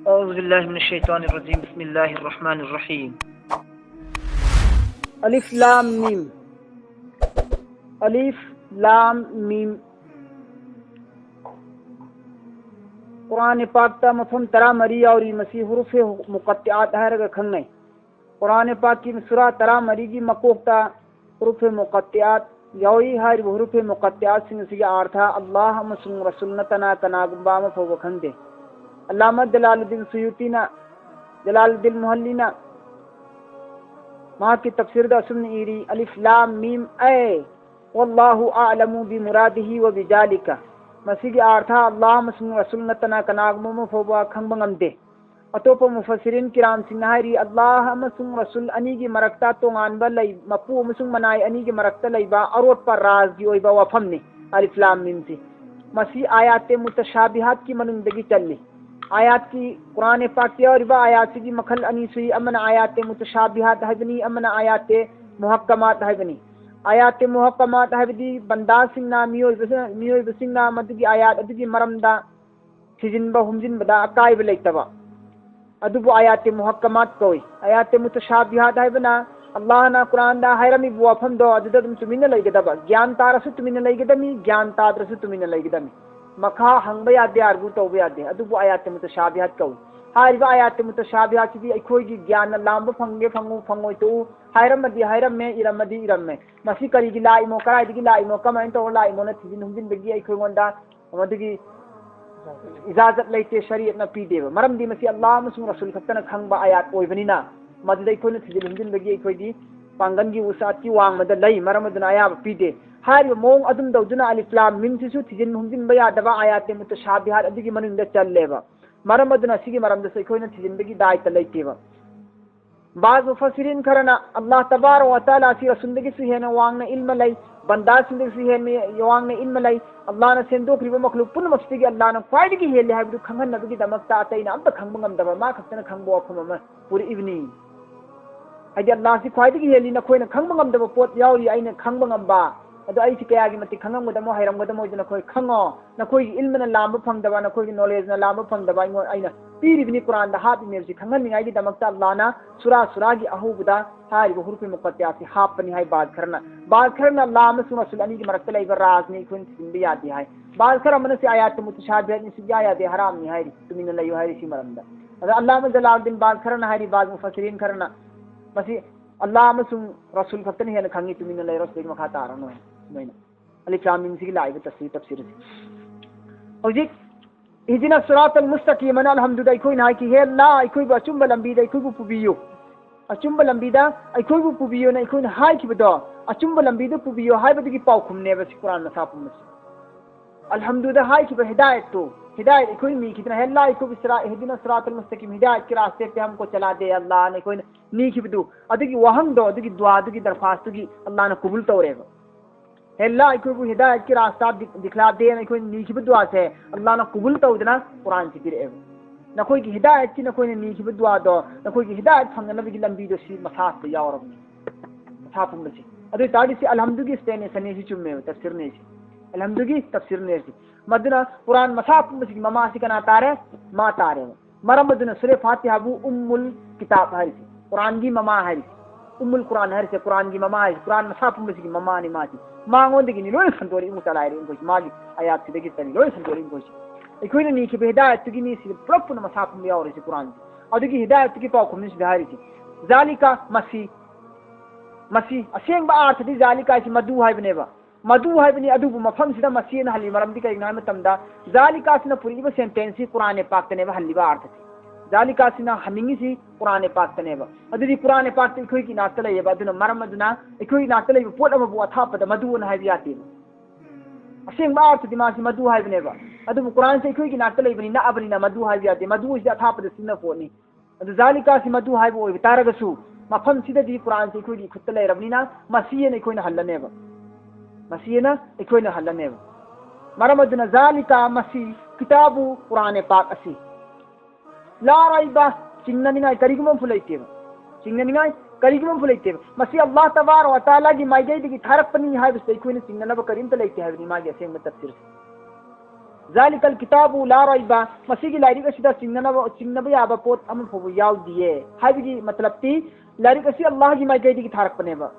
औज़ुबिल्लाहिमिनश्शैतानिर्रजीम बिस्मिल्लाहिर्रहमानिर्रहीम। अलिफ लाम मीम। अलिफ लाम मीम कुरान पाक ता मफहम तरा मरी और मसी हुरूफ मुक़त्तिआत है खंगने कुरान पाक की सूरा तरा मरी की मकोकता हुरूफ मुक़त्तिआत यौई हर हुरूफ मुक़त्तिआत सिंह सिगे आर्था अल्लाह मसुन रसूलतना तनागुबा म फो खंदे अल्लामा जलालुद्दीन सुयूतीना जलालुद्दीन मुहल्लिना मां की तफसीर दा सुन इरी अलिफ लाम मीम ए वल्लाहु अअलमु बिमुरादिही व बिजालिका मसीगी आर्था अल्लाह मसुन रसूलतना कनागुम फोबा खंगबंगमदे अतोप मुफस्सिरिन किराम सिंहारी अल्लाह मसुन रसूल अनी की मरकता तोंगानबा लई मपू मसुन मनाई अनी की मरकता लईबा अरोट पर राज की ओइबा वफमने अलिफ लाम मीम से मसी आयात मुतशाबिहात की मनुंदगी चलली आयात की कुरान पाक की और आयात की मखल अनी सुई अमन आयात मुतशाबिहात हबनी अमन आयात मुहक्कमात हबनी आयात मुहक्कमात हबदी बंदा सिंगना मियोय बसिंगना मदगी आयात अदगी मरमदा थिजिनबा हुमजिनबदा अकायब लेतबा अदुबु आयात मुहक्कमात कोई आयात मुतशाबिहात हबना अल्लाह ना कुरान दा हैरमी वफम दो अदुदा तुम तुमिन लेगदबा ज्ञान तारसु तुमिन लेगदमी ज्ञान तादरसु तुमिन लेगदमी मखा हंग यादे अर्गु तौब यादे अदुबु आयात मुतशाबिहात कौ हारिबा आयात मुतशाबिहात की अखोई ज्ञान लांब फंगे फंगु फंगोय तो हायरमदी हायरमे इरमदी इरमे मसी करिगी लाइमो कराइदी लाइमो कमाइन तो लाइमो न थिजिन हुजिन बगी अखोई गोंदा मदगी इजाजत लेते शरीयत न पीदेब मरमदी मसी अल्लाह मसुन रसूल खतन खंगबा आयात ओइबनिना मददै अखोई थिजिन हुजिन बगी अखोई पांगन की उसात की वांग मद लई मरमदना आयाब पीदे हारिबा मोंग अदुम दौदुना अलिफ लाम मीम सिसु थिजिन हुजिन बया दबा आयात मुतशाबिहात अदगी मनुंदा चल्लेबा मरमदना सिगी मरमदा से अखोई थिजिन बगी दायत लेतेबा बाज मुफस्सिरिन खरना अल्लाह तबारक व तआला सी रसूलगी सुहेन वांगना इल्म लई बंदा सिंदगी सुहेन वांगना इल्म लई अल्लाह ना सेंदोक्रिबा मखलूक पुन मस्तिगी अल्लाह ना ख्वाइदगी हेले हाबिदु खंगन नबगी दमकता अतैना अम्त खंगबंगम दबा मा खतन खंगबो अफम म पूरी इवनिंग हाइदि अल्लाह सी ख्वाइदगी हेली नखोइना खंगबंगम दबा पोत याउरी आइना खंगबंगम अदो आई कयागी मति खंगमगदमो हैरमगदमो इदना खोई खंगो नखोई इल्मना लांब फंगदबा नखोई नॉलेज ना लांब फंगदबा इमो आइना पीरिबिनी कुरान दा हाबि मेबसी खंगनिंगाई दमकता अल्लाह ना सुरा की अहुबदा हारिबो हुरूफ मुक़त्तिआत हापनी हाय बात करना अल्लाह मसुन रसूल अनी की मरकत लईबा राज ने खुन सिंबी यादी हाय बात कर मन से आयात मुतशाबिहात नि सिया यादे हराम नि हायरी तुमिन लयो हायरी सी मरंदा अदा अल्लाह में जलालुद्दीन बात करना हायरी बात मुफस्सिरिन करना मसी अल्लाह मसुन रसूल खतन हेन खंगी तुमिन लयो रसूल मखा तारनो है मैंने अलिफ लाम मीम से लाइव तफसीर से और जी इदिना सिरातल मुस्तकीम मन अल्हम्दुलिल्लाह कोई ना की है ला कोई अचुंब लंबी दा कोई पुबियो अचुंब लंबी दा कोई पुबियो ना कोई हाय की बदो अचुंब लंबी दा पुबियो हाय बदगी पाउ खुमने बस कुरान में साफ में अल्हम्दुलिल्लाह हाय की हिदायत तो हिदायत कोई मी कितना है ला को बिसरा इदिना सिरातल मुस्तकीम हिदायत के रास्ते पे हमको चला दे अल्लाह ने कोई नी की बदो अदगी वहम दो अदगी दुआ अदगी दरखास्त की अल्लाह ने कबूल तौरेगा हेल्ला कोई हिदायत की रास्ता दिखला दे न कोई नीकी दुआ से अल्लाह ना कबूल तौदना कुरान से फिर न कोई की हिदायत की न कोई नीकी दुआ दो न कोई की हिदायत फंगनबी की लंबी दो सी मसाफ पे यावरबनी मसाफ में से अदे ताड़ी से अल्हम्दुलिल्लाह स्टेने सने से चुम्मे तफसीर ने से अल्हम्दुलिल्लाह तफसीर ने से मदना कुरान मसाफ में से ममा से कना तारे मा तारे मरमदना सूरह फातिहा बु उम्मुल किताब है कुरान की ममा है उम्मुल कुरान है से कुरान की ममा है कुरान मसाफ में से ममा ने माती मांगोंदगी नि लोय संतोरी मुतलायरी इनको मागी आयात से देखि तनी लोय संतोरी इनको इकोइन नी की हिदायत की नी से प्रॉपर मसाफ में और से कुरान अदगी हिदायत की पाउ खुमिस बिहारी थी जालिका मसी असेंग बा अर्थ दी जालिका से मधु है बने अदुबु मफम सिदा मसी न हली मरम दी का इग्नाम तमदा जालिका से न पूरी ब सेंटेंस कुरान पाक तने हली बा अर्थ जालिका सिना हमिंगी सी कुरान पाक तनेबा अदुदी कुरान पाक इखोई की नात लेबा अदुना मरम अदुना इखोई नात लेबा पोट अमबु अथापदा मधु न हाइबियाती असेंग बा अर्थ दिमासी मधु हाइबनेबा अदु कुरान से इखोई की नात लेबनी ना अबनी ना मधु हाइबियाती मधु इस अथापदा सिना पोनी अदु जालिका सी मधु हाइबो ओइ तारगसु मफम सिदा दी कुरान से इखोई की खुत्त लेरबनीना मसीये ने इखोई न हल्लनेबा मसीये ना इखोई न हल्लनेबा मरम अदुना जालिका मसी किताबु कुरान पाक असी ला राइबा चिंगनिंगाई करिगुम फुलैतेबा चिंगनिंगाई करिगुम फुलैतेबा मसी अल्लाह तबारक व तआला की माइगै दिगी थारपनी हाय बस कोई ने चिंगनब करिम त लैते है मागे असेंग तफसीर ज़ालिकल किताबु ला रैबा मसिगी लाइरिक असिदा चिंगनबा याबा पोत अमन फोबु याउदिये हाइबिगी मतलब ती लाइरिक असी अल्लाह की माइकैदी की थारक पनेबा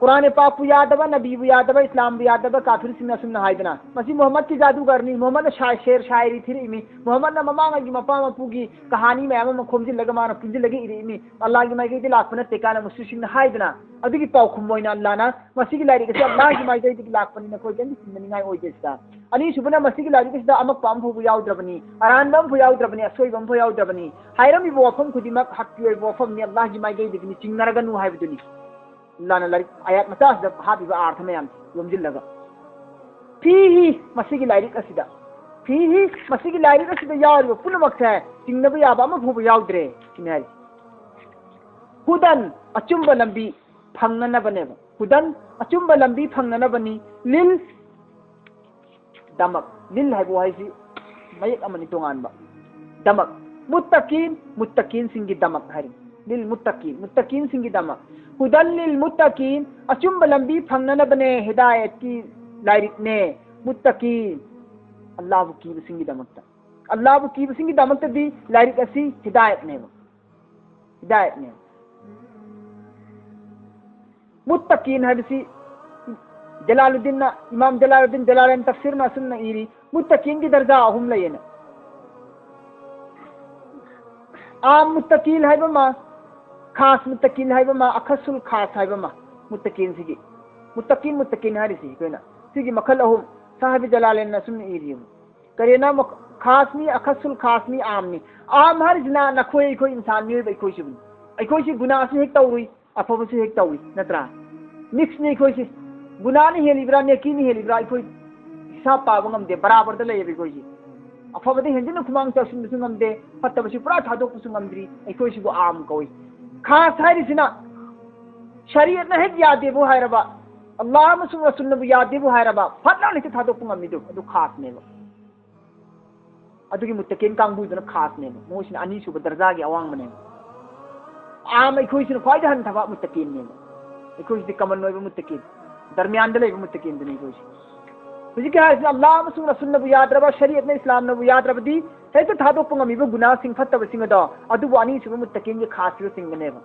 कुरान पाक यादव नबी यादव इस्लाम यादव काफिर सिंह हाइदना मसी मोहम्मद की जादूगरनी मोहम्मद शेर शायरी थी इमी मोहम्मद ममांग की मपा मपू की कहानी मैम खोमजिल मान पुंजिल इमी अल्लाह की माइकैदी लापन तेकाना मुस्लिम हाइदना अदुगी पाउ खुमोइना अल्लाहना मसी की लाइरिक असी अल्लाह की माइकैदी लापनी कोई जन सिंगनिंगाई ओइदेस्ता अनि सुबना मसी की लाइरिक असी अमक पाम फुबु याउद्रबनी अरानबम फु याउद्रबनी असोइबम फु याउद्रबनी हाइरम वफम खुदिमक हक्की वफम नि अल्लाह की माइकैदी नि चिंगनरगनु हाइबदुनी लाना लाइक आयात मचास जब हाबी अर्थ में योमजिल्लगा फीही मसीगी लाइरिक असिदा फीही मसीगी लाइरिक असिदा यारिबो पुनमक है चिंगनबा याबा अमा फुबु याउद्रे किनारि हुदन अचुंब लंबी फंगनबनेबा हुदन अचुंब लंबी फंगनबनी लिल दमक लिल हाइबो हाइसी मयक अमनि तोंगानबा दमक मुत्तकीन सिंगी दमक हारि लिल मुत्तकीन सिंगी दमक हुदल लिल मुत्तकीन अचुंब लंबी फंगनबने हिदायत की लाइरिक ने मुत्तकीन अल्लाह की सिंगी दमकता अल्लाह की सिंगी दमकता दी लाइरिक असी हिदायत ने मुत्तकीन हदसी जलालुद्दीन इमाम जलालुद्दीन तफसीर में सुनना इरी मुत्तकीन की दर्जा अहुम लयेना आम मुत्तकीन है बमा खास मुत्तकीन है बमा अखसुल खास है बमा मुत्तकीन सिगी मुत्तकीन हरिसी कोइना सिगी मखल अहुम साहिब जलालेन न सुन इरी करेना खासनी अखसुल खासनी आमनी आम हरिजना नखोई कोई इंसान नि कोई सिबन अखोई सि गुनाह से हेक तौरुई अफब से हेक तौई नत्रा मिक्स नहीं कोई सि गुनाह नि हेलिब्रा नेकी नि हेलिब्रा कोई हिसाब पाब ngam बराबर द लेबे कोई अफबदे हेंजिन खुमांग तसिन सुंगमदे फत्तबसि पुरा थादोक सुंगमद्री अखोई सिबो आम कोई खास हारिसिना शरीयत न हेक यादेबो हायरबा अल्लाह मसु रसूलनबु यादेबो हायरबा फत्ला लेते थादोक ngamiदो अदु खास नेबो अदुगी मुत्तकीन कांगबुदुना खास नेबो मोसिना अनि सुब दर्जागी अवांग मने आम अखोई सिना ख्वाइ हन थबा मुत्तकीन नेबो अखोई सि कमन नोइबो मुत्तकीन दरमियान दे लेबो मुत्तकीन दने कोई हुजी के हास अल्लाह मसु रसूलनबु यादरबा शरीयत ने इस्लाम नबु यादरबदी हेते थादोक ngamiबो गुनाह सिंह फत्तब सिंह दो अदुबो अनि सुब मुत्तकीन की खास सिंह नेबो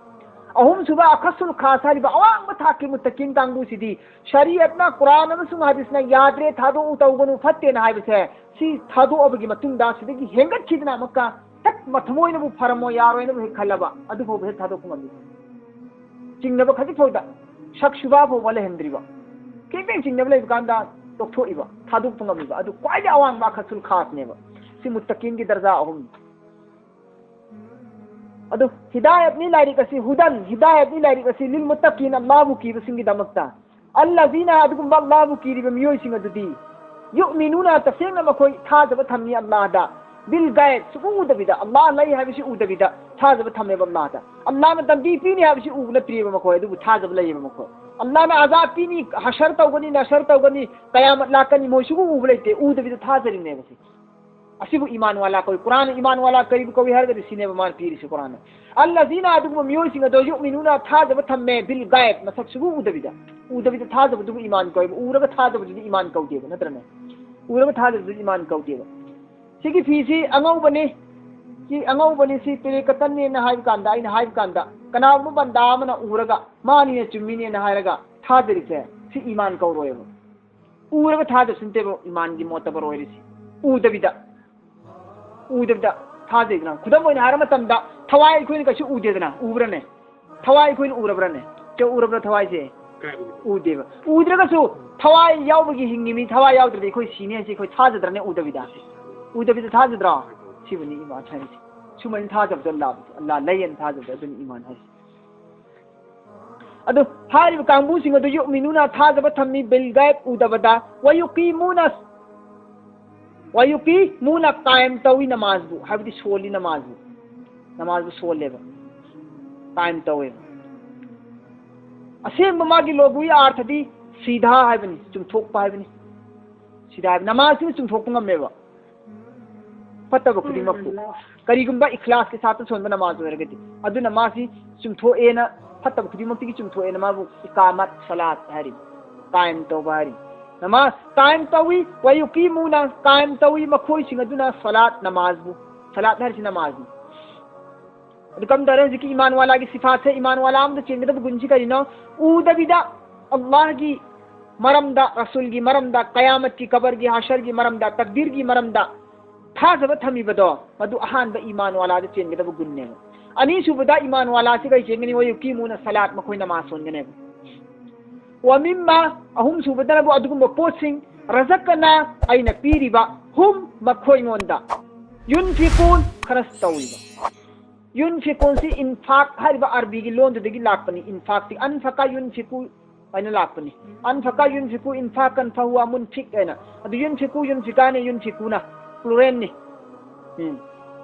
अहुम सुबह अखसुल खास हारिबा अवांग थाकी मुत्तकीन कांगबु सिदी शरीयत ना कुरान अमसुंग हदीस ना यादरे थादो उतौगनु फत्ते ना हाइबसे सी थादो अबगी मतुंग दा सिदगी हेंगत खिदना मक्का तक मथमोइनबु फरमो यारोइनबु हे खलबा अदुबो हे थादो ngami चिंगनबो खजि फोदा शक शुबा बो वले हेंद्रिबा केबे चिंगनबो लेब कांदा तोथोइबा थादो ngamiबा अदु क्वाइदे अवांग बा अखसुल खास नेबा सी मुत्तकीन की दर्जा अहुम अदो हिदायत नि लाइरिक असी हुदन हिदायत नि लाइरिक असी लिल मुत्तकीन अल्लाह की बसिंगी दमकता अल्लज़ीना अदुगुम अल्लाह की रिबम योइ सिंग अदुदी युमिनुना तसेंग मखोई थाजब थमनी अल्लाह दा बिल गायब सुउदबिदा अल्लाह लई हाबिसि उदबिदा थाजब थमे अल्लाह दा अल्लाह में तंबी पीनी हाबिसि उगन प्रिय मखोई अदु थाजब लई मखोई अल्लाह में आजाद पीनी हशर तौगनी नशर तौगनी कयामत लाकनी मोशुगु उबलेते उदबिदा थाजरी ने बसी असिबु ईमान वाला कोई कुरान ईमान वाला करीब कोई हर गरी सीने बमान पीर से कुरान अल्लज़ीना अदुगुम मियोइ सिंग दो युमिनुना थाजब थमे बिल गायब मसक सुबु उदबिदा थाजब दुगु ईमान कोई उरग थाजब दुगु ईमान कौदेब नत्रने उरग थाजब दुगु ईमान कौदेब सिगी फीसी अंगौ बने सी तेरे कतन ने हाइब कांदा इन हाइब कांदा कनाबु बंदा मना उरगा मानी ने चुम्मी ने हायरगा थाजरिसे सी ईमान कौरोयब उरग थाजब सिंतेबो ईमान की मोतबर होइरिसी उदबिदा थाजेना खुदम ओइन हार मतमदा थवाई कोइन कछु उदेदना उब्रने थवाई कोइन उरब्रने के उरब्र थवाई से उदेब उद्रगसु थवाई यावबगी हिंगिमी थवाई यावद्रदे कोइ सीने से कोइ थाजद्रने उदबिदा थाजद्रा सिबनि ईमान है सुमन थाजब अल्लाह लयन थाजब दुन ईमान है अदु हारिब कांगबु सिंग दु युमिनुना थाजब थम्मी बिल गायब उदबदा वयुकी मुना कायम तवी नमाजबु हाबिदि सोली नमाजबु सोलेबा कायम तवे असेंब मागी लोबुई अर्थदि सीधा हाइबनि चुमथोकपा हाइबनि सीधा नमाज से चुमथोक ngमेबा फतब खुदिमकु करिगुंबा इखलास के साथ सोनबा नमाज ओरगदि अदु नमाजी चुमथोएना फतब खुदिमकति चुमथोएना माबु इकामत सलात हारि कायम तौबा हारि नमाज कायम तवी व युकीमूना कायम तवी मखोई सिंग अदुना सलात नमाजबु सलात हर नमाज कम तरह की ईमान वाला की सिफात है ईमान वाला हम चेंगद गुंजी करिनो उदबिदा अल्लाह की मरमदा रसूल की मरमदा कयामत की कबर की हशर की मरमदा तकदीर की मरमदा थाजब थमीबदो मदु अहान ईमान वाला चेंगद गुन्ने अनी सुबदा ईमान वाला से कई चेंगनी वो युकीमूना सलात मखोई नमाज सोनगने वमिम्मा अहुम सुबदा बु अदुगुम पोसिंग रज़कना अइना पीरिबा हुम मखोई मोंदा युनफिकून खरस तौइबा युनफिकून सी इनफाक हरिबा अरबी की लोन दगी लापनी इनफाक ती अनफका युनफिकू अइना लापनी अनफका युनफिकू इनफाकन फहुवा मुनफिक अइना अदु युनफिकू युनफिकाने युनफिकूना प्लुरल नि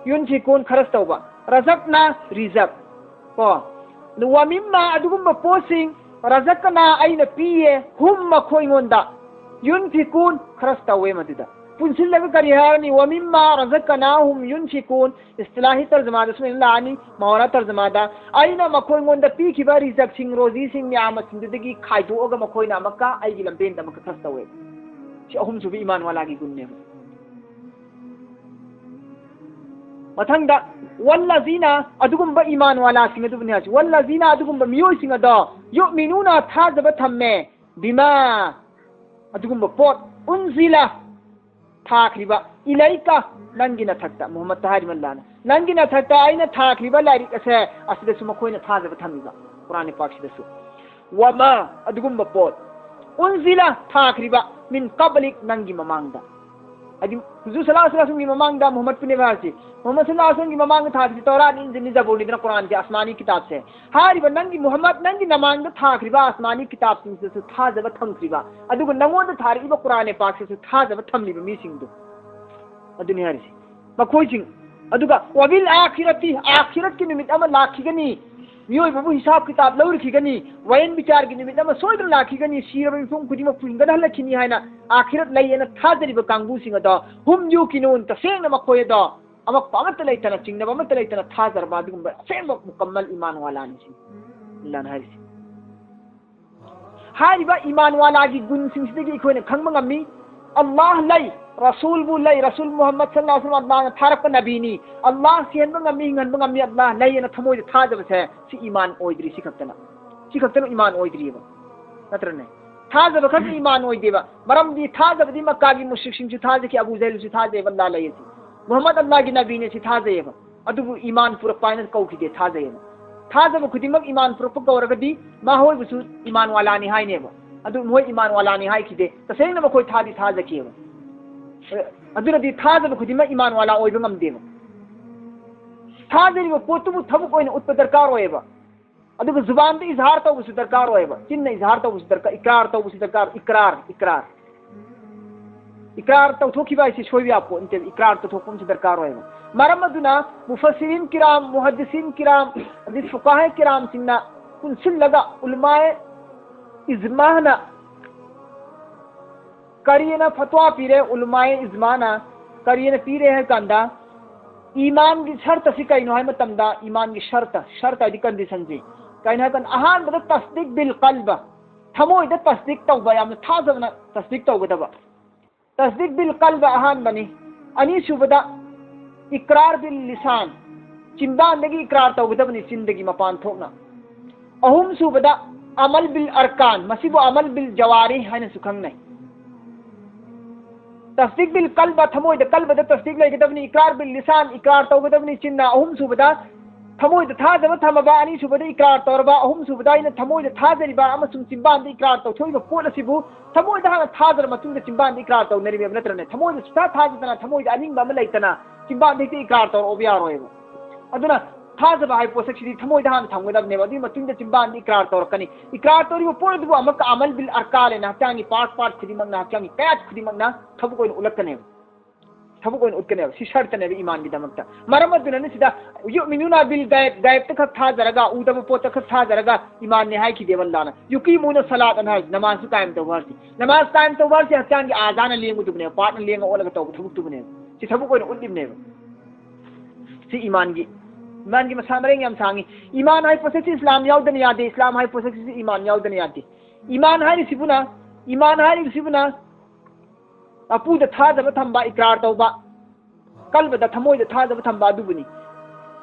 युनफिकून खरस तौबा रज़कना रिज़क को वमिम्मा अदुगुम पोसिंग रज़कना अइना पिये हुम मखोई मोंदा युनफिकून खरस तौवे मदिदा पुंसिल लग करी है वमिम्मा रज़कनाहुम युनफिकून इस्तिलाही तर्जमा दसमें लानी मौरा तर्जमा दा अइना मखोई मोंदा पीखिबा रिज़क सिंग रोजी सिंग नियामत सिंग दगी खाइदोगा मखोइना अमका आइगी लंबेन दा मका खरस तौवे सी अहुम सुबी ईमान वाला की गुन्ने मथंगदा वल्लज़ीना अदुगुम्बा ईमान वाला सिंग अदुबने हाच वल्लज़ीना अदुगुम्बा मियोय सिंग अदा युमिनूना थाजब थम्मे बिमा अदुगुम्बा पोट उनजिला थाखरिबा इलाइका नंगी नथक्ता मोहम्मद तहारी मल्लाना नंगी नथक्ता आइना थाखरिबा लाइरिक असे असिदसु मखोइना थाजब थमिबा कुरान पाक सिदसु वमा अदुगुम्बा पोट उनजिला थाखरिबा मिन क़ब्लिक नंगी ममांगदा अदि हुजूर सल्लल्लाहु अलैहि वसल्लम की ममांगदा मोहम्मद पुने बासी मोहम्मद सल्लल्लाहु अलैहि वसल्लम की ममांग थाखरि तौरात इंजिल जबूर निदना कुरान के आसमानी किताब से हारिबा नंगी मोहम्मद नंगी नमांग थाखरिबा आसमानी किताब सिंसु थाजब थमखरिबा अदुगु नंगोंद थारिबा कुरान पाक से थाजब थमलिबा मीसिंगदु अदुनि हारिसि मखोइसिंग अदुगा वबिल आखिरती आखिरत की निमित अमा लाखिगनी मियोय बाबू हिसाब किताब लौरखिगनी वयन विचार की निमित अमा सोइद्र लाखिगनी सिरब मिफुम खुदिमा फुंगदा हलखिनी हायना आखिरत लैयना थाजरिबा कांगबुसिंग अदा हुम युकिनून तसेंग मखोय दा अमा पामत लैतना चिंगना पामत लैतना थाजरबा दुगुम सेंग मुकम्मल ईमान वाला निसि अल्लाह ना हारिसि हारिबा ईमान वाला की गुण सिंगसिदगी इखोने खंगबा ngami अल्लाह लै रसूल बु लै रसूल मोहम्मद सल्लल्लाहु अलैहि वसल्लम अल्लाह थारक नबीनी अल्लाह सेनबा ngami ngनबा ngami अल्लाह लैना थमोय थाजब से सि ईमान ओइद्री सिखतना ईमान ओइद्रीबा नत्रने थाजब खत ईमान ओइदेबा मरम दी थाजब दी मक्का की मुश्रिकिन सि थाज की अबू जहल सि थाजे अल्लाह लैयसी मोहम्मद अल्लाह की नबी ने सि थाजेबा अदुबु ईमान पुर पाइन कौखिदे थाजेबा थाजब खुदिमक ईमान पुर कौरगदी मा होय बुसु ईमान वाला नि हाइनेबा अदु मोय ईमान वाला नि हाइखिदे तसेंग मखोय थादी थाजकीबा अदुनदी थाजब खुदिमा ईमान वाला ओइबा ngamdeba थाजरिबा पोतुबु थबुक ओइन उत्प दरकार होएबा अदुग जुबान दे इजहार तौबुसु दरकार होएबा चिन्ह इजहार तौबुसु दरकार इकरार तौबुसु दरकार इकरार तौथोखिबा इसे सोइबि आपको इंते इकरार तौथोकुम से दरकार होएबा मरम अदुना मुफस्सिरीन किराम मुहद्दिसीन किराम हदीस फुकाहा किराम सिंना कुनसिल लगा उलमाए इजमाना करियना फतवा पीरे उलमाए इजमाना करियना पीरे है कंदा ईमान की शर्त से कहीं है मतमदा ईमान की शर्त आदि कंडीशन जी कहीं है कन अहान बद तस्दीक बिल कल्ब थमो इद तस्दीक तौबा याम थाजबना तस्दीक तौबदबा तस्दीक बिल कल्ब अहान बनी अनी सुबदा इकरार बिल लिसान चिंदांदगी इकरार तौबदबनी जिंदगी मपान थोकना अहुम सुबदा अमल बिल अरकान मसिबो अमल बिल जवारी है सुखंग नहीं तस्दीक बिल कल्ब थमोइद कल्ब द तस्दीक लैगदबनी इकरार बिल लिसान इकरार तौगदबनी चिन्ना अहुम सुबदा थमोइद थाजब थमबा अनी सुबदा इकरार तौरबा अहुम सुबदा इन थमोइद थाजरिबा अमसुम चिंबान द इकरार तौ थोइबा पोलसिबु थमोइद हाना थाजर मतुंग चिंबान द इकरार तौ नरिबे नत्रने थमोइद सुता थाजतना थमोइद अनिंग बम लैतना चिंबान द इकरार तौ ओबियार होइबो अदुना थाजब हाइ पोसक्सिदी थमोइद हाना थमगदबने बदि मतुंग चिंबान द इकरार तौरकनी इकरार तौरिबो पोलदबु अमक अमल बिल अरकान ना हचांगी पार्ट खुदिमंग ना हचांगी कयात खुदिमंग ना थबु कोइन उलकने थबु कोइन उतकने सि शर्तने ईमान की दमकता मरम अदुना सिदा युमिनुना बिल गायब तक थाजरगा उदब पोत तक थाजरगा ईमान ने हाइ की देवल्लाना युकीमुना सलात अना नमाज कायम तवरसी नमाज कायम तवरसी हचांगी आजान लेंगु दुबने पाटन लेंग ओलग तव थबु दुबने सि थबु कोइन उदिबने सि ईमान की मसामरेंग याम सांगी ईमान हाइ पोसेक्सि इस्लाम याउदन यादे इस्लाम हाइ पोसेक्सि ईमान याउदन यादे ईमान हाइ सिबुना अपूद थाजब थंबा इकरार तौबा कल्बद थमोइद थाजब थंबा अदुबुनी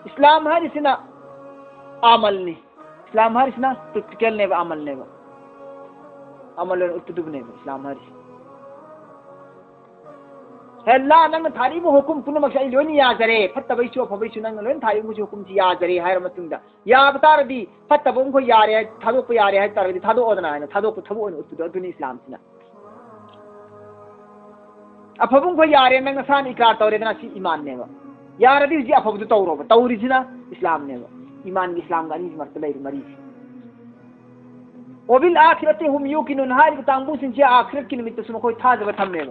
इस्लाम हारिसिना अमल ने इस्लाम हारिसिना प्रैक्टिकल ने अमल ने अमल उत्तुदुबने इस्लाम हारिस हेल्ला नंग थारी मु हुकुम पुनमक साइ लोनि याजरे फत्तबैसु फबैसु नंग लोनि थारी मु हुकुम जी याजरे हायर मतुंदा या बतारदी फत्तबम को यारे थादोक यारे हाय तारदी थादो ओदना है थादोक थबो ओन उत्तुद अदुनि इस्लाम सिना अफबम को यारे नंग सान इकरार तौरे दना सी ईमान ने यारदी जी अफबदु तौरो तौरी सिना इस्लाम ने ईमान की इस्लाम का नि मर्तबा मरी वबिल आखिरति हुम युकिनुन हारि तांबु सिंचे आखिरत की निमित्त सुम कोई थाजब थमने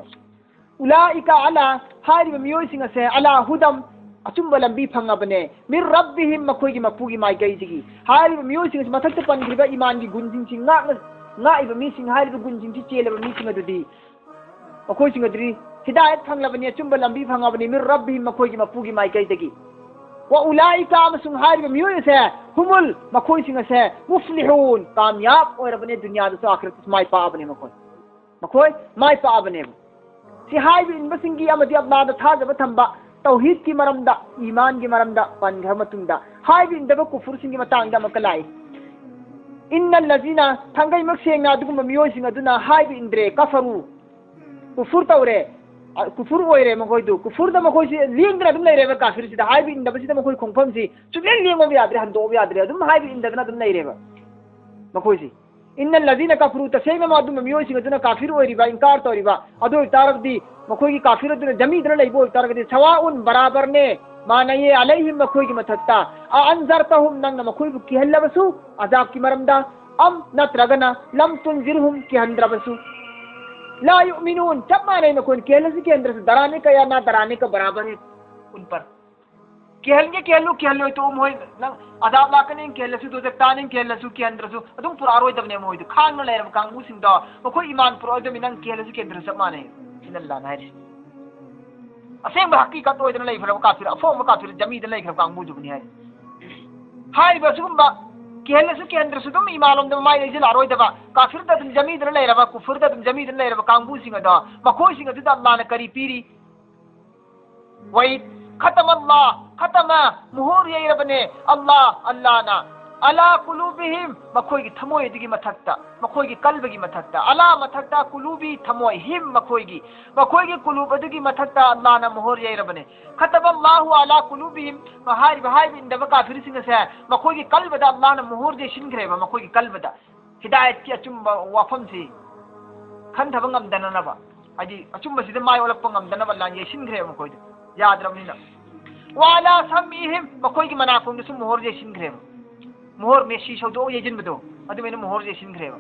उलाइका अला हारिब मियोइसिंग असे अला हुदम अचुंब लंबी फंगबने मिर रब्बिहिम मखोइगी मपुगी माइगैजिगी हारिब मियोइसिंग मथक्ते पनग्रिबा ईमान की गुणजिंग सिंग नाइब मिसिंग हारिब गुणजिंग चेलब मिसिंग अदुदी मखोइसिंग अदुदी हिदायत फंगलबने अचुंब लंबी फंगबने मिर रब्बिहिम मखोइगी मपुगी माइगैजिगी व उलाइका अमसुंग हारिब मियोइसे हुमुल मखोइसिंग असे मुफ्लिहून कामयाब ओइरबने दुनिया दसो आखिरत माइ पाबने मखोइ माइ पाबने सिहाई इनबसिंगी अमदी अल्लाह थाजब थंबा तौहीद की मरमदा ईमान की मरमदा पनघर मतुंदा हाई इनदब कुफुर सिंगी मतांगदा मकलाई इन्नल लजीना थंगई मक्सेंगा अदुगुम मियोइसिंग अदुना हाई इंद्रे कफरू कुफुर तौरे कुफुर ओइरे मखोइदु कुफुर द मखोइसि लिंगद्र अदुम लेरेबा काफिर सिदा हाई इंदब सिदा मखोइ खोंफम सि सुलें लिंगो याद्रे हंदो याद्रे अदुम हाई इंदबना अदुम लेरेबा मखोइसि इन लजीना कफरू तसेम मादुम मियोइसिंग अदुना काफिर ओइरिबा इनकार तौरिबा अदु तारबदी मखोइगी काफिर अदुना जमीदना लेबो तारबदी सवाउन बराबर ने मानये अलैहिम मखोइगी मथक्ता आ अनजरतहुम नंग मखोइबु किहल्लबसु अजाब की मरमदा अम नत्रगना लम तुनजिरहुम किहंद्रबसु ला युमिनून जब माने मखोइन किहल्लसि के अंदर से डराने का या ना डराने का बराबर है उन पर केहलो तो मोय नंग अदाब लाकने केहलसु तो ताने केहलसु के अंदरसु अदुम पुरारोय दबने मोय दु खान न लेरब कांगु सिंदा मखोय ईमान पुरोय दम नंग केहलसु के अंदर सब माने इनल्लाह नाइस असेंग हकीकत ओय दन लेफर काफिर अफोम काफिर जमी दन लेखर कांगु जुबनी हाय बसुम केहलसु के अंदरसु दम ईमानम दम माय लेजिल आरोय दबा काफिर दम जमी दन लेरब कुफर दम जमी दन लेरब कांगु सिंगा दा मखोय सिंगा दु अल्लाह ने करी पीरी वही खतम अल्लाह खतम मुहूर यरबने अल्लाह अल्लाह ना अला कुलूबिहिम मखोइगी थमोयदिगी मथक्ता मखोइगी कल्बगी मथक्ता अला मथक्ता कुलूबी थमोय हिम मखोइगी कुलूब अदुगी मथक्ता अल्लाह ना मुहूर यरबने खतम अल्लाहु अला कुलूबिहिम हाय भाई इंदब काफिर सिंग से मखोइगी कल्बदा अल्लाह ना मुहूर जे शिनग्रेबा मखोइगी कल्बदा हिदायत की अचुंब वाफम से खंथब ngam आदि अचुंब सिद माय ओलप ngam लान ये शिनग्रेबा मखोइद याद्रबनिना वाला समीहिम मखोइगी मनाकुम दसु मुहूर जे शिनग्रेबा मुहूर में शीशो दो ये जिन बदो अदु में मुहूर जे शिनग्रेबा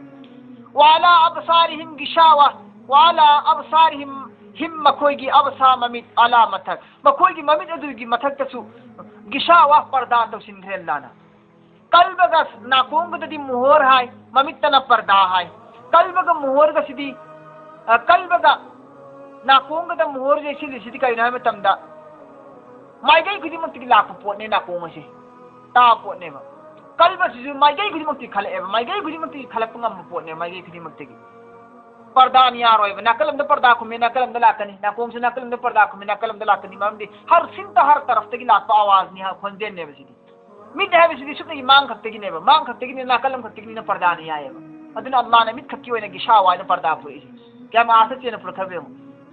वाला अबसारिहिम गिशावा वाला अबसारिहिम हिम मखोइगी अबसा ममित अला मथक मखोइगी ममित अदुगी मथक तसु गिशावा पर्दा तो शिनग्रे लाना कल्बगा नाकोंग ददी मुहूर हाय ममित तना पर्दा हाय कल्बगा मुहूर गसिदी कल्बगा नाकोंग द मुहूर जे सिदी काइना में तमदा माइगई खुदिमक्ति लाख पोटने नाकोंग से ता पोटने मा कल्बसिजु माइगई खुदिमक्ति खले माइगई खुदिमक्ति खलप ngam पोटने माइगई खुदिमक्ति पर्दा नि यारोय नाकलम द पर्दा खुमे नाकलम द लाकनी नाकोंग से नाकलम द पर्दा खुमे नाकलम द लाकनी मामदी हर सिंता हर तरफ तगी लाप आवाज नि हा खोंदेन ने बसिदी मिद है बसिदी सुतगी मांग खक्तगी ने मांग खक्तगी ने नाकलम खक्तगी ने पर्दा नि आए अदुना अल्लाह ने मिद खक्की ओइना गिशावा ने पर्दा पुई क्या मा आसा चेन पुरखबे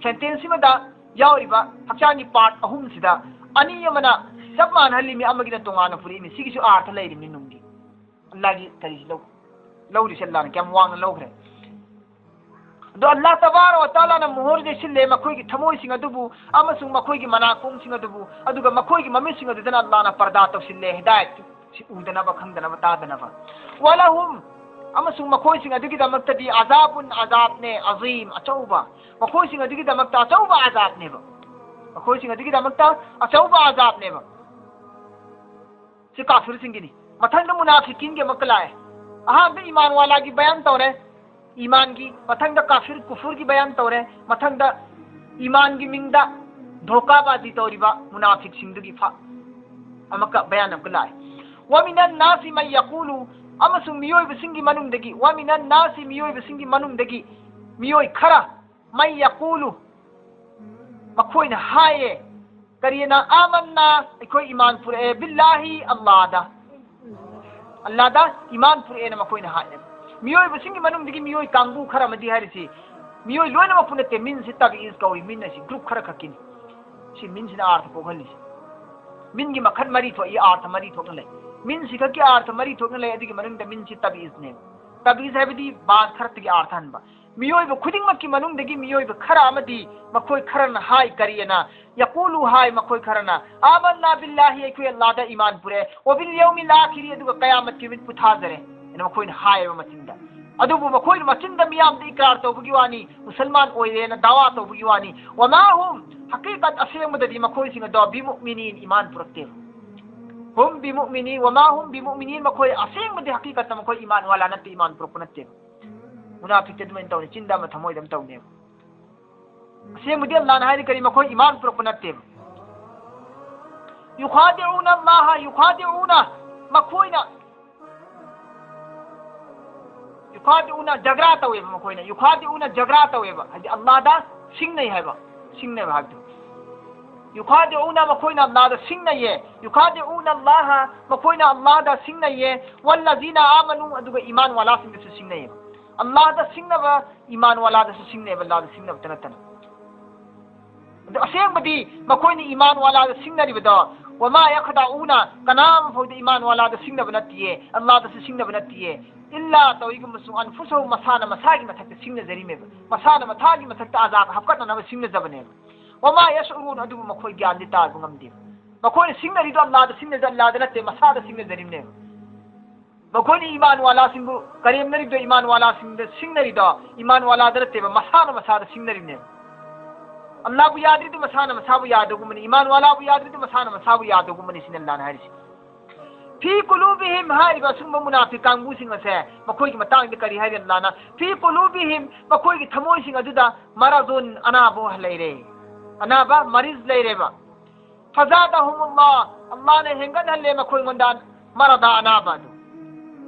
सेंटेंस मदा यावरिबा हक्चांगी पार्ट अहुम सिदा अनि यमना सब मानहली में अमगिना तोंगाना पुरी नि सिगिसु अर्थ लैरि नि नुंगी अल्लाह की तरी लौरी से अल्लाह ने क्या वांग लौखरे दो अल्लाह तबार व तआला ने मुहूर जे सिले मखोई की थमोई सिंग अदुबु अमसुंग मखोई की मनाकुंग सिंग अदुबु अदुगा मखोई की मम्मी सिंग अदुदना अल्लाह ना पर्दा तो सिले हिदायत उदना बखंदना बतादना बा वलहुम अमसुंग मखोई सिंग अदुगी दमक्तदी अजाबुन अजाब ने अजीम अचौबा मखोई सिंग अदुगी दमक्ता अचौबा अजाब ने बा मखोई सिंग अदुगी दमक्ता अचौबा अजाब ने बा से काफिर सिंगिनी मथंग मुनाफिकीन के मकलाए अहां बे ईमान वाला की बयान तौरे ईमान की मथंग काफिर कुफुर की बयान तौरे मथंग ईमान की मिंगदा धोखाबाजी तौरिबा मुनाफिक सिंदगी फा अमका बयान अमकलाए वमिनन नासी मै यकूलु अमसुंग मियोय बसिंगी मनुंगदगी वमिनन नासी मियोय बसिंगी मनुंगदगी मियोय खरा मै यकूलु مخوين هاي كرينا آمنا أكوي إيمان فرئ بالله الله دا الله دا إيمان فرئنا مخوين هاي ميوي بسنجي منوم دقي ميوي كانغو خرا مدي هارسي ميوي لونا مفونة من ستة بإيز كوي من نسي جروب خرا ككين سي من سنا آرت بوغلي من جي مخن مري تو إي آرت مري تو نلي من سي كي آرت مري تو نلي أدقي منوم دا من ستة بإيز نيم تبإيز هاي بدي بعض خرا تجي آرت هنبا ميوي بخدين مكي منوم دقي ميوي بخرا مدي مخوي خرنا هاي كرينا يقولوا هاي مخوي خرنا آمنا بالله يكوي الله دا إيمان بره وباليوم الآخر يدو قيامت كي من بتحاضره إنما مخوين هاي ومتندا أدوبو مخوين متندا ميام دي إقرار تو بجواني مسلمان أويدين دعوة تو بجواني وما هم حقيقة أسير مددي مخوي سين دعوة بمؤمنين إيمان بركتير هم بمؤمنين وما هم بمؤمنين مخوي أسير مددي حقيقة مخوي إيمان ولا نت إيمان بركنتير منافق تدمن توني چندا ما ثموي دم توني أسير مددي الله نهاية كريم مخوي إيمان بركنتير يخادعون الله يخادعون مخوينا يخادعون جغراتا ويبا مخوينا يخادعون جغراتا ويبا هذه الله دا سينغني هيبا سينغني بهاجو يخادعون مخوينا الله دا سينغني يخادعون الله مخوينا الله دا سينغني والذين آمنوا أدوغا إيمان ولا سينغني الله دا سينغني إيمان ولا دا سينغني الله دا سينغني تنتنا أسير بدي مخوينا إيمان ولا دا سينغني بدا وما يخدعون كنام فود إيمان ولا دا سينغني بنتيه الله دا سينغني بنتيه إلا تويكم مسلم أنفسهم مسانا مساجي متحت سينغ زريمه مسانا متاجي متحت عذاب حفقتنا نبى سينغ زبنه وما يشعرون أدوب مخوي جان ديتار بغمديم مخوي سينغ ريدو الله ده سينغ الله ده نتة مسادا سينغ زريمه مخوي إيمان ولا سينغ كريم نريدو إيمان ولا سينغ ريدو إيمان ولا ده نتة مسادا سينغ زريمه الله بيادري تو مسانا مسابو يادو من إيمان ولا بيادري تو مسانا مسابو يادو من سين الله نهاري في قلوبهم هاي بسم منافقان بوسين مسه مكوي کی متاع بكري هاي الله نا في قلوبهم مكوي کی ثموي سين اددا مرضون انابو ليره انابا مريض ليره با فزادهم الله نے هنگن ہلے مكوي مندان مرضا انابا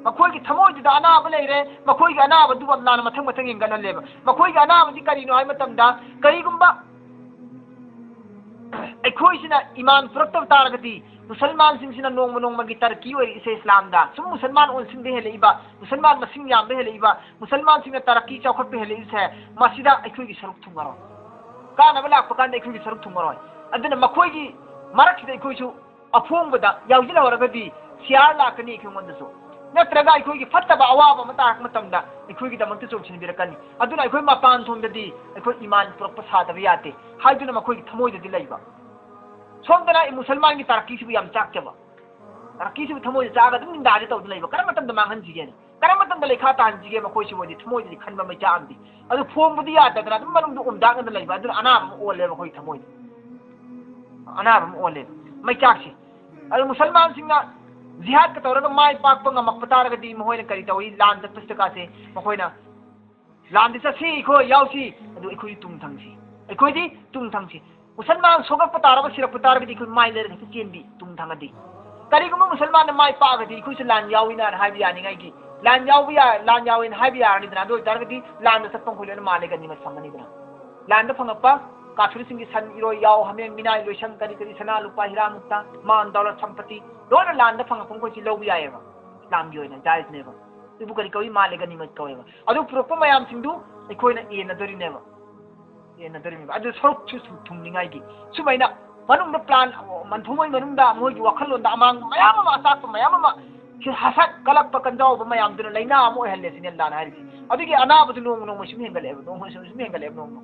مكوي کی ثموي ددا انابا ليره مكوي کی انابا دو الله نا متھنگ متھنگ هنگن ہلے با مكوي کی انابا دي کری نو هاي متمدا کری گمبا اكوي سنا ایمان فرتو تارگتی مسلمان सिंह नोंग नोंग की तरक्की इसे इस्लाम दा सुम मुसलमान उन सिंह हेलेबा मुसलमान मसिंग याम हेलेबा मुसलमान सिंह तरक्की चौखट पे हेले इसे मसीदा अखोई की सरुक थुंगरो काना बला पकान अखोई की सरुक थुंगरो अदन मखोई की मरक दे अखोई सु अफोंग बदा यावजिला वरगदी सियार लाकनी अखोंद सु नत्रगा अखोई की फत्तबा अवाबा मताक मतमदा अखोई की दमंत चोचिन बिरकनी अदुन अखोई मपान थोंददी अखोई ईमान पुरक सादब याते हाइदुन मखोई की थमोय ददी लैबा सोमदना मुसलमान की तरक्की से भी हम चाकचबा तरक्की से भी थमोय चागा दम निंदाजे तौद लैबा करम मतम दमांगन जिगे करम मतम द लेखा तान जिगे मखोय से वदि थमोय दि खनबा मै चांदी अदु फोंबदि यादना दम मनुम दु उमदांग द लैबा अदु अनाब ओले मखोय थमोय अनाब ओले मै चाकसी अदु मुसलमान सिंगा जिहाद का तौरग माय पाक पंग मकपतारगदि महोय करी तौई लान द पुस्तका से मखोयना लान दिस सी खो याउसी अदु इखोय तुम थंगसी इखोय दि तुम थंगसी मुसलमान सोगक पतारब सिरक पतारगदि खुद माय लेर खि चेंबी तुम थंगदि करिगुम मुसलमान माय पागदि खुद लान याविना हाबि यानिङाय कि लान याविन हाबि यानि दना दो दरगदि लान द सपं खुलेन मालेगनि म संगनि दना लान द फंगपा काफिर सिंगी सन इरो याव हमें मिनाय लोशन करी करी सना लुपा हिरा मुक्ता मान दौलत संपत्ति दोन लान द फंगपं को लौ यायबा इस्लाम gi oina jaiz neba ibu kari kawi malegani ma kaweba adu propo mayam singdu ikoina ena dori neba ena dori neba adu sorok chu thumningai gi sumaina manung da plan manthumai manung da moi gi wakhalon da amang mayam ma asak mayam ma hasad kalak pa kanjaw ba mayam dun laina mo helle sin Allah na hari adu gi ana badu nong nong sim hengale nong sim hengale nong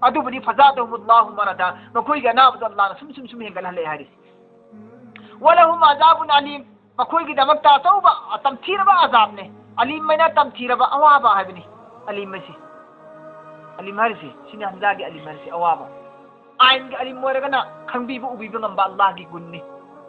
adu budi fazatuhum Allah marada no koi gi ana badu Allah sum hengale hale hari walahum azabun alim مخوي کی دمک تا توبا تمثير با عذاب نے علیم میں نہ تمثير با اوابا ہے بنی علیم میں سے علیم ہر سے سینہ حمزہ کی علیم ہر سے اوابا آئین کی علیم ورگنا کھنبی بو بی بنم با اللہ کی گن نے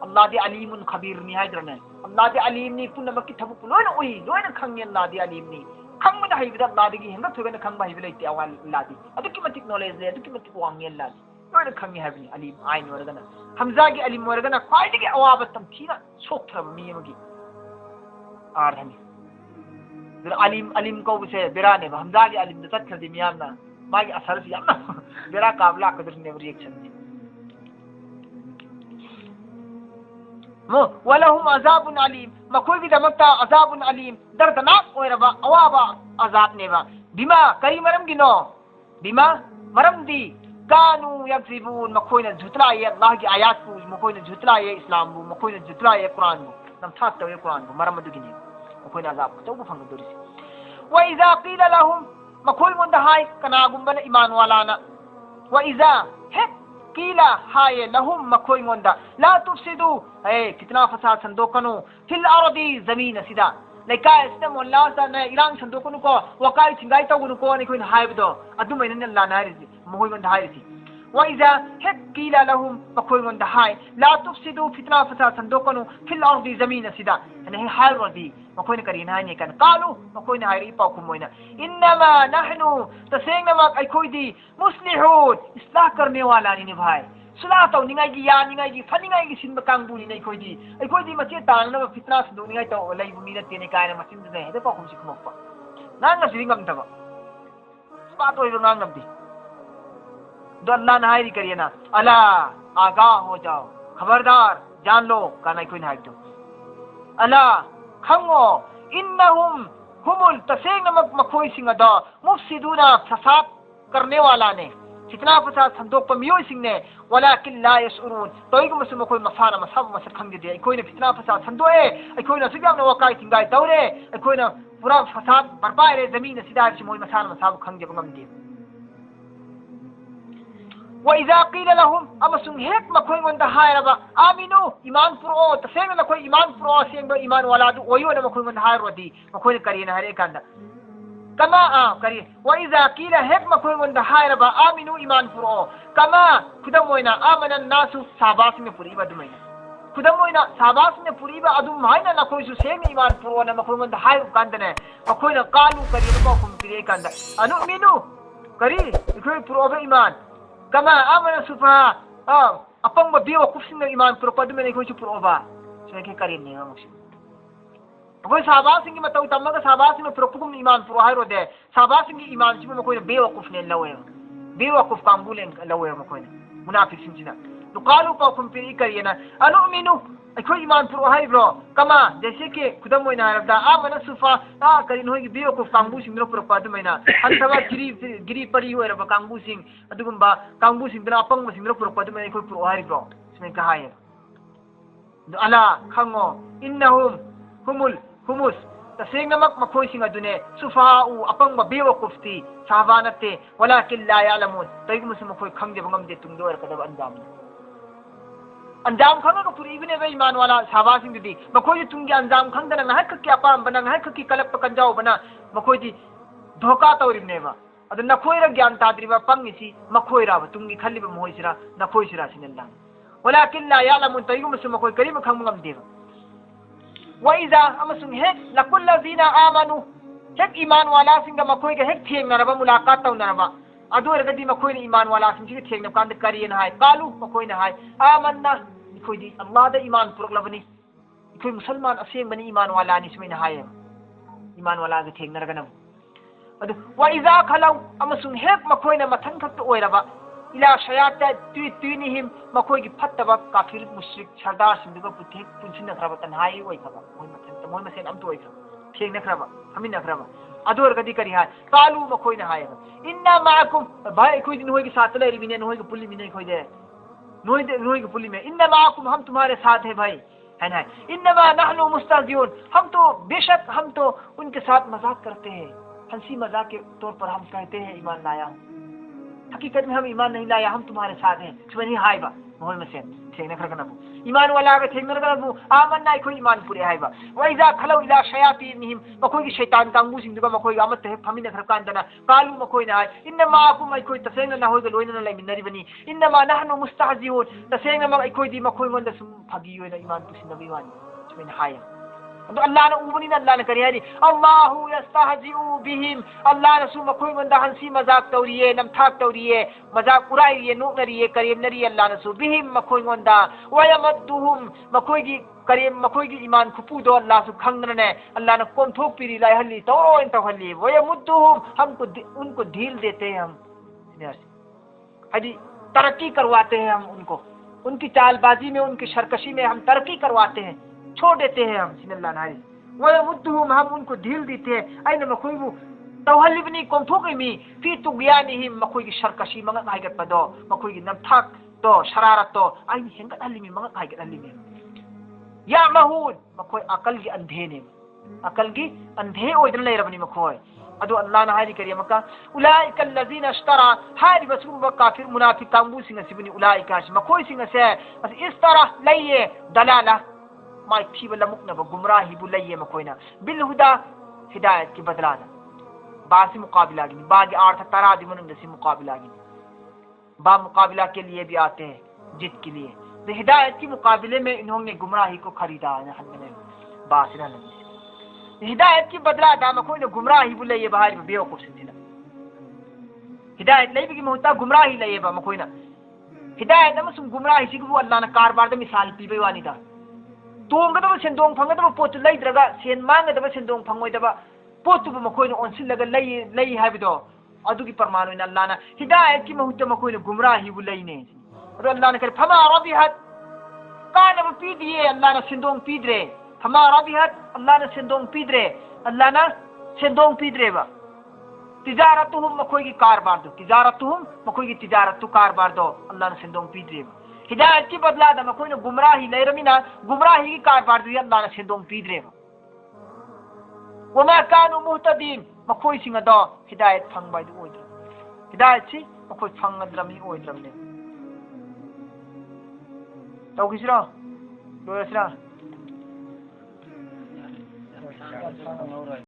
اللہ دی علیم خبیر نی حاضر نے اللہ دی علیم نی پن مکی تھب لوین اوئی لوین کھنگ اللہ دی علیم نی کھنگ میں ہے بد اللہ دی ہنگ تھوگن کھنگ با ہے بلیتی اوال اللہ دی ادو کی مت نالج ہے ادو کی مت وانگ اللہ دی لوین کھنگ ہے بنی علیم آئین ورگنا حمزہ کی علیم ورگنا قائد کی اوابا تمثير سوتر ميمگي آرهني در عليم کو بسه برانه حمزه علي علم دتت دي ميامنا मागी असर से यामना बेरा काबला कदर ने रिएक्शन मो वलहुम अजाबुन अलीम मखोई की दमकता अजाबुन अलीम दर्दनाक ओइरबा अवाबा अजाब नेबा बिमा करी मरम गिनो बिमा मरम दी कानू यक्सिबून मखोई ने झुतलाए अल्लाह की आयत को मखोई ने झुतलाए इस्लाम को मखोई ने झुतलाए कुरान को नमथाक तवे कुरान को मरम दुगिने मखोई ने अजाब तो वो फंग दोरिसी व इजा कीला लहुम मखोई मुंदा हाय कनागुंबन ईमान वालाना व इजा हे कीला हाय लहुम मखोई मुंदा ला तुफसिदू ए कितना फसाद संदोकनो फिल अरदी जमीन सिदा लेकाय सिस्टम वल्ला सा ने इरान संदोकनो को वकाई चिंगाई तगुनु को ने कोइन हायबदो अदुमैन ने लाना हारिसी मखोई मुंदा हारिसी व इजा हे कीला लहुम मखोई मुंदा हाय ला तुफसिदू फितना फसाद संदोकनो फिल अरदी जमीन सिदा ने हाय रदी मखोई ने करीना ने कन कालू मखोई ने हायरी पाउ कुमोइना इन्नमा नहनु तसेंगना मक अखोइदी मुस्लिहून इस्लाह करने वाला नि भाई सुला तो निगाई की या निगाई की फनिगाई की सिन बकांगबु नि अखोइदी मचे तांगना फितना सदु निगाई तो लैबु नि नते ने कायना मचिन दे हेदे पाउ कुमसि कुमप्पा नांगा सिरिंगम तबा स्पात ओइरो नांगम दी दो अल्लाह ने हायरी करियना अला आगाह हो जाओ खबरदार जान लो काना कोई हाय तो अला खंगो इन्नहुम हुमुल तसेंग नमक मखोई सिंगदा मुफसिदूना फसाद करने वाला ने कितना फसाद संदोक पर मियोई सिंह ने वलाकिन ला यसउरून तोई को मसु मखोई मफाना मसाब मसर खंग दे कोई ने कितना फसाद संदोए कोई ने सुगाम ने वकाई तिंगाई तौरे कोई ने पूरा फसाद बर्बाद रे जमीन सिदार से मोई मसाना मसाब खंग दे बंगम दे व इजा कीला लहुम अमसुंग हेक मखोई मंदा हायरबा आमिनु ईमान पुरो तसेंग न कोई ईमान पुरो सेंग ईमान वाला दु ओयो न मखोई मंदा हायरodi मखोई करिन हारे कांदा कमा करी व इजा कीला हेक मखोई मंदा हायरबा आमिनु ईमान पुरो कमा खुदम मोइना आमना नासु साबास में पुरीबा दुमैना खुदम मोइना साबास में पुरीबा अदुम माइना न कोई सु सेंग ईमान पुरो न मखोई मंदा हाय कांदा ने मखोई न कालू करी न को पिरे कांदा अनुमिनु करी इखोई पुरो ईमान कमा आमना सुफा अपंग बियो कुफसिंग ईमान पुरोपद में कोई पुरोबा सेके करिन ने मक्सि कोई साबासिंग मतौ तमगा साबासिंग पुरोपुम ईमान पुरो हायरो दे साबासिंग ईमान सिम कोई बेयो कुफ ने लवे बेयो कुफ कांबुलेन लवे कोई मुनाफिक सिंजिना दुकालु को कुम पिरी करियना अनुमिनु अखोई ईमान पुरो हायब्रो कमा जैसे के खुदम होइना हायरदा आमना सुफा करिन होई बियो कुफ कांबु सिंग्रो पुरोपद मैना अंतवा गिरी परी होयरबा कांबु सिंग अदुगुंबा कांबु सिंगना अपंग सिंग्रो पुरोपद मैना अखोई पुरो हायब्रो सिमें का हाय अला खंगो इन्नहुम हुमुल हुमुस तसेंगमक मखोई सिंग अदुने सुफाउ अपंग बियो कुफ्ती सावानते वलाकिन ला यालमुन तैगुमस मखोई खंगदे बंगमदे तुंगदो रकदब अंजाम अंजाम खंगा पुरी इबने बे ईमान वाला साबासिंग दी मखोई तुंगी अंजाम खंगदना नहक के अपाम बना नहक की कलप कंजाओ बना मखोई दी धोखा तौरिबनेबा अद नखोई र ज्ञान ताद्रिबा पंगिसी मखोई राब तुंगी खल्लिबा मोहिसिरा नखोई सिरा सिनल्ला वलाकिन ला यालमुन तैगुमस मखोई करीम खंगम देबा व इजा अमसुंग हेक लकुल लजीना आमनु हेक ईमान वाला सिंग मखोई के हेक थेंगनरबा मुलाकात तौनरबा अदोरगदी मखोई ईमान वाला सिंग थेंगन कांद करियन हाय कालू मखोई न हाय आमन्ना खोई अल्लाह दा ईमान पुरलबनी खोई मुसलमान असेंग बनी ईमान वाला नि सुमिन हाय ईमान वाला के थेंगनरगनम अदु व इजा खलौ अमसुंग हेक मखोई न मथन खत ओइरबा इला शयात तुनिहिम मखोई की फत्तबा काफिर मुश्रिक सरदार सिंदुगा पुथेक पुनसिन खरबा तनहाई ओइखबा मोय मथन मोय मसेन अमतो ओइखबा थेंग नखरबा हमिन नखरबा अदोर गदी करी हाय कालू मखोई न हाय इन्ना माकुम भाई कोई दिन होई के साथ ले रिबिने होई के पुली मिने खोई दे नोई के पुली में इन्ना माकुम हम तुम्हारे साथ है भाई है ना इन्नमा नहनु मुस्ताजिऊन हम तो बेशक हम तो उनके साथ मजाक करते हैं हंसी मजाक के तौर पर हम कहते हैं ईमान लाया हकीकत में हम ईमान नहीं लाया हम तुम्हारे साथ हैं सुनी हाय बा मोहन में से थेंगना खरगनबु ईमान वाला के थेंगना खरगनबु आमन्ना कोई ईमान पुरे हाय बा वइजा खलौ इला शयातीनिहिम मखोई की शैतान कांगु सिंदुगा मखोई अमत है फमिन खरकांदना कालू मखोई ना हाय इन्नमा माकुम कोई तसेंगना ना होय लोइना लैमिनरिबनी इन्नमा नहनु मुस्ताहजिऊन तसेंगना मग कोई दी मखोई मंद सुम फगी होइना ईमान पुसिनबी वानी सुमिन हाय अल्लाह ने उबनी अल्लाह ने करिया अल्लाहु यस्तहजिउ बिहिम अल्लाह ने सुम कोई मंदा हंसी मजाक तौरिए नमथाक तौरिए मजाक उड़ाइए नोकरिए करीम नरी अल्लाह ने सु बिहिम मखोई मंदा वयमद्दुहुम मखोई की करीम मखोई की ईमान खुपू दो अल्लाह सु खंगने अल्लाह ने कोन थोक पीरी लाई हल्ली तौरो इन तो हल्ली वयमुद्दुहुम हमको उनको ढील देते हैं हम हदी तरक्की करवाते हैं हम उनको, उनकी चालबाजी में, उनकी सरकशी में हम तरक्की करवाते हैं, छोड़ देते हैं हम सिनल्ला नारी वयमुद्दुहुम, हम उनको ढील देते हैं अइन मखोइबु तौहलिबनी कोंथोकइमी फी तुगयानिहिम, मखोइगी सरकशी मंगक हाइगतपदो, मखोइगी नमथाक तो शरारत तो अइन हेंगत हलिमी मंगक हाइगत हलिमी यामहुन, मखोइ अकल की अंधे ने, अकल की अंधे ओइदन लेरबनी मखोइ अदो अल्लाह ना हारी करिया मका उलाइका अल्लज़ीना इश्तरा, हारी बसुब काफिर मुनाफिक कांगबु सिंग सिबनी उलाइका मखोइ सिंग से बस इस तरह लइए दलाला माइ थीब लमुकनब गुमराही बु लइए मखोइना बिल हुदा हिदायत की बदलाना बासी मुकाबिला गिनी बागी आर्थ तरा दिमन दसी मुकाबिला गिनी बा मुकाबिला के लिए भी आते हैं जिद के लिए, तो हिदायत के मुकाबले में इन्होंने गुमराही को खरीदा है बासिना नहीं, हिदायत की बदला था मखोइ ने गुमराही बुले ये बाहर में बेवकूफ सिंथिना हिदायत नहीं भी मोहता गुमराही ले बा मखोइ ना हिदायत में सुन गुमराही सी को अल्लाह ने कारबार द मिसाल पीबे वानी दा तोंगदब सेंदोंग फंगदब पोत लैद्रगा सेन मांगदब सेंदोंग फंगोइदब पोतुब मखोइ ने ओनसिलगा लई हाबिदो अदुगी परमाणु इन अल्लाह ना हिदायत की महत्व मखोइ ने गुमराही बुलैने और अल्लाह ने करे फमा रबिहत कानब पी दिए अल्लाह ने सेंदोंग पीद्रे, फमा रबिहत अल्लाह ने सेंदोंग पीद्रे, अल्लाह ना सेंदोंग पीद्रे बा तिजारतुहुम मखोइ की कारबार दो, तिजारतुहुम मखोइ की तिजारत तु कारबार दो अल्लाह ने सेंदोंग पीद्रे बा हिदायत की बदला दा मखोइ ने गुमराही लेरमिना गुमराही की कारबार दो अल्लाह ने सेंदोंग पीद्रे बा वमा कानु मुहतदीन, मखोइ सिंग दो हिदायत फंगबाय दो ओइद्र हिदायत सी मखोइ फंगद्रमी ओइद्रमने तौगिसरा लोयसरा